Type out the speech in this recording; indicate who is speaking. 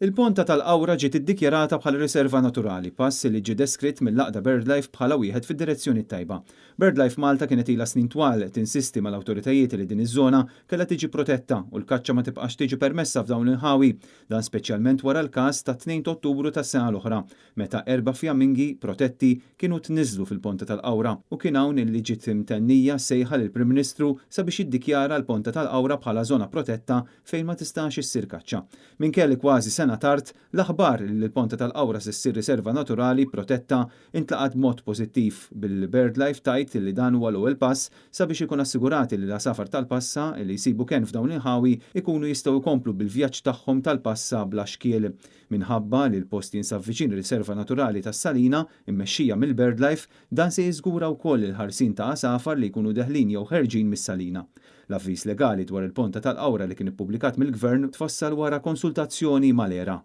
Speaker 1: Il-ponta tal-Qawra ġiet iddikjarata bħala riserva naturali, pass li ġie deskritt mill-laqda BirdLife bħala wieħed fid-direzzjoni tajba. BirdLife Malta kienet ilha snin twal tinsisti mal-awtoritajiet li din iż-żona kellha tiġi protetta u l-kaċċa ma tibqax tiġi permessa f'dawn il-ħawi, dan speċjalment wara l-każ ta' 2 Ottubru tas-sena l-oħra, meta 4 fjammingi protetti kienu tniżlu fil-ponta tal-Qawra u kien hawn illi ġiet imtennija sejħa lill-Prim Ministru sabiex jiddikjara l-ponta tal-Qawra bħala żona protetta fejn ma tistax issir kaċċa. Minkelli kważi sena tard, l-aħbar li l-ponta tal-Qawra s'issir riserva naturali protetta intlaqat mod pożittiv bil-BirdLife tajt li dan huwa l-ewwel pass sabiex ikun assigurati li l-għasafar tal-passa li jsibu kenn f'dawn il-ħawi ikunu jistgħu jkomplu bil-vjaġġ tagħhom tal-passa bla xkiel. Minħabba li l-post jinsab viċin riserva naturali tas-Salina immexxija mill-BirdLife, dan se jiżgura wkoll il-ħarsien ta' għasafar li jkunu deħlin jew ħerġin mis-Salina. L-avviż legali dwar il-ponta tal-Qawra li kien ippubblikat mill-Gvern tfassal wara konsultazzjoni mal-ERA.